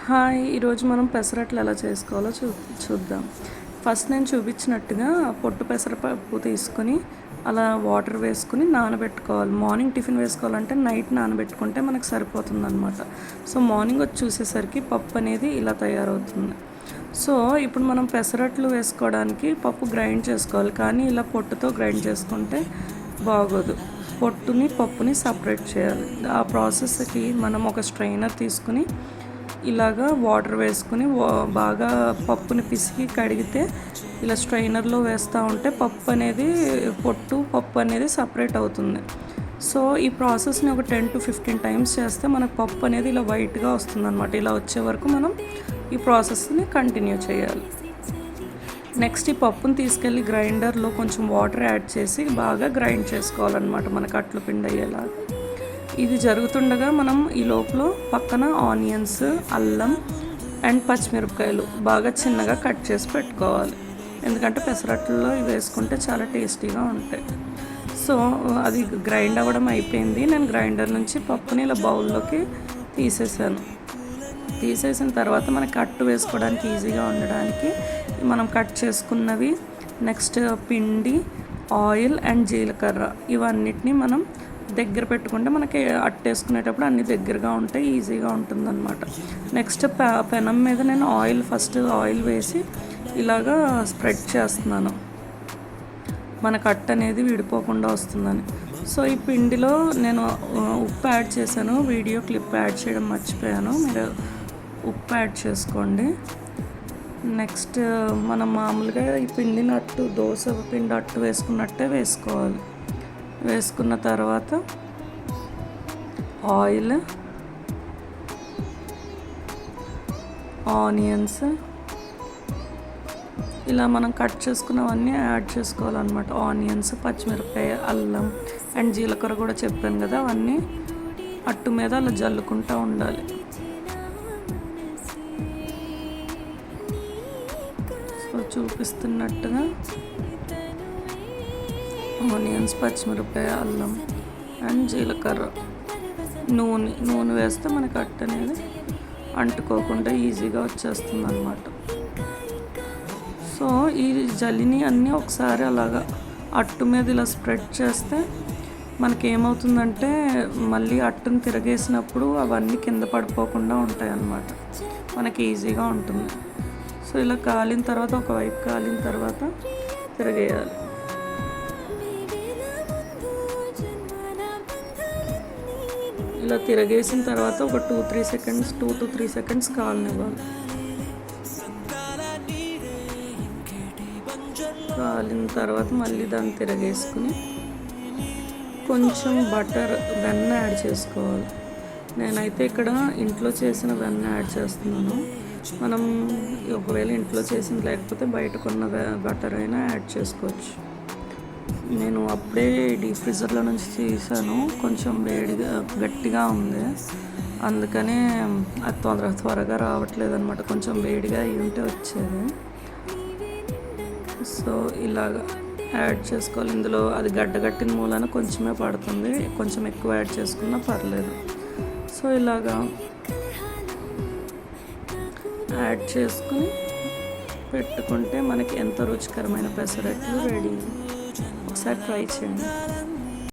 Hi, ఈరోజు మనం పెసరట్లు ఎలా చేసుకోవాలో చూద్దాం. ఫస్ట్ నేను చూపించినట్టుగా పొట్టు పెసరపప్పు తీసుకొని అలా వాటర్ వేసుకుని నానబెట్టుకోవాలి. మార్నింగ్ టిఫిన్ వేసుకోవాలంటే నైట్ నానబెట్టుకుంటే మనకు సరిపోతుందన్నమాట. సో మార్నింగ్ వచ్చి చూసేసరికి పప్పు అనేది ఇలా తయారవుతుంది. సో ఇప్పుడు మనం పెసరట్లు వేసుకోవడానికి పప్పు గ్రైండ్ చేసుకోవాలి, కానీ ఇలా పొట్టుతో గ్రైండ్ చేసుకుంటే బాగోదు. పొట్టుని పప్పుని సపరేట్ చేయాలి. ఆ ప్రాసెస్కి మనం ఒక స్ట్రైనర్ తీసుకుని ఇలాగా వాటర్ వేసుకుని బాగా పప్పుని పిసికి కడిగితే ఇలా స్ట్రైనర్లో వేస్తూ ఉంటే పప్పు అనేది సపరేట్ అవుతుంది. సో ఈ ప్రాసెస్ని ఒక 10 to 15 టైమ్స్ చేస్తే మనకు పప్పు అనేది ఇలా వైట్గా వస్తుంది అనమాట. ఇలా వచ్చే వరకు మనం ఈ ప్రాసెస్ని కంటిన్యూ చేయాలి. నెక్స్ట్ ఈ పప్పుని తీసుకెళ్ళి గ్రైండర్లో కొంచెం వాటర్ యాడ్ చేసి బాగా గ్రైండ్ చేసుకోవాలన్నమాట, మనకు అట్లు పిండి అయ్యేలాగా. ఇది జరుగుతుండగా మనం ఈ లోపల పక్కన ఆనియన్స్, అల్లం అండ్ పచ్చిమిరపకాయలు బాగా చిన్నగా కట్ చేసి పెట్టుకోవాలి. ఎందుకంటే పెసరట్లలో ఇవి వేసుకుంటే చాలా టేస్టీగా ఉంటాయి. సో అది గ్రైండ్ అవ్వడం అయిపోయింది. నేను గ్రైండర్ నుంచి పప్పుని ఇలా బౌల్లోకి తీసేసిన తర్వాత మనకి అట్టు వేసుకోవడానికి ఈజీగా ఉండడానికి మనం కట్ చేసుకున్నవి, నెక్స్ట్ పిండి, ఆయిల్ అండ్ జీలకర్ర ఇవన్నిటిని మనం దగ్గర పెట్టుకుంటే మనకి అట్టేసుకునేటప్పుడు అన్నీ దగ్గరగా ఉంటాయి, ఈజీగా ఉంటుందన్నమాట. నెక్స్ట్ పెనం మీద నేను ఫస్ట్ ఆయిల్ వేసి ఇలాగా స్ప్రెడ్ చేస్తున్నాను, మనకు అట్టు అనేది విడిపోకుండా వస్తుందని. సో ఈ పిండిలో నేను ఉప్పు యాడ్ చేశాను, వీడియో క్లిప్ యాడ్ చేయడం మర్చిపోయాను, మీరు ఉప్పు యాడ్ చేసుకోండి. నెక్స్ట్ మనం మామూలుగా ఈ పిండిని దోశ పిండి అట్టు వేసుకున్నట్టే వేసుకోవాలి. వేసుకున్న తర్వాత ఆయిల్, ఆనియన్స్ ఇలా మనం కట్ చేసుకున్నవన్నీ యాడ్ చేసుకోవాలన్నమాట. ఆనియన్స్, పచ్చిమిరపకాయ, అల్లం అండ్ జీలకర్ర కూడా చెప్పాను కదా, అవన్నీ అట్టు మీద అలా జల్లుకుంటూ ఉండాలి. సో చూపిస్తున్నట్టుగా ఆనియన్స్, పచ్చిమిరపకాయ, అల్లం అండ్ జీలకర్ర, నూనె వేస్తే మనకి అట్టు అనేది అంటుకోకుండా ఈజీగా వచ్చేస్తుంది అన్నమాట. సో ఈ జల్లిని అన్నీ ఒకసారి అలాగా అట్టు మీద ఇలా స్ప్రెడ్ చేస్తే మనకేమవుతుందంటే మళ్ళీ అట్టును తిరగేసినప్పుడు అవన్నీ కింద పడిపోకుండా ఉంటాయి అన్నమాట, మనకి ఈజీగా ఉంటుంది. సో ఇలా కాలిన తర్వాత ఒకవైపు కాలిన తర్వాత తిరగేయాలి. ఇలా తిరగేసిన తర్వాత ఒక 2 to 3 సెకండ్స్ కాలనివ్వాలి. కాలిన తర్వాత మళ్ళీ దాన్ని తిరగేసుకుని కొంచెం వెన్న యాడ్ చేసుకోవాలి. నేనైతే ఇక్కడ ఇంట్లో చేసిన వెన్న యాడ్ చేస్తున్నాను. మనం ఒకవేళ ఇంట్లో చేసింది లేకపోతే బయట కొన్న బటర్ అయినా యాడ్ చేసుకోవచ్చు. నేను అప్పుడే డీప్ ఫ్రీజర్లో నుంచి తీసాను, కొంచెం గట్టిగా ఉంది, అందుకనే అది త్వరగా రావట్లేదు అనమాట. కొంచెం వేడిగా అయి ఉంటే వచ్చేది. సో ఇలాగా యాడ్ చేసుకోవాలి. ఇందులో అది గడ్డగట్టిన మూలన కొంచెమే పడుతుంది, కొంచెం ఎక్కువ యాడ్ చేసుకున్నా పర్లేదు. సో ఇలాగా యాడ్ చేసుకుని పెట్టుకుంటే మనకి ఎంతో రుచికరమైన పెసరట్లు రెడీ. ఒకసారి ట్రై చేయండి.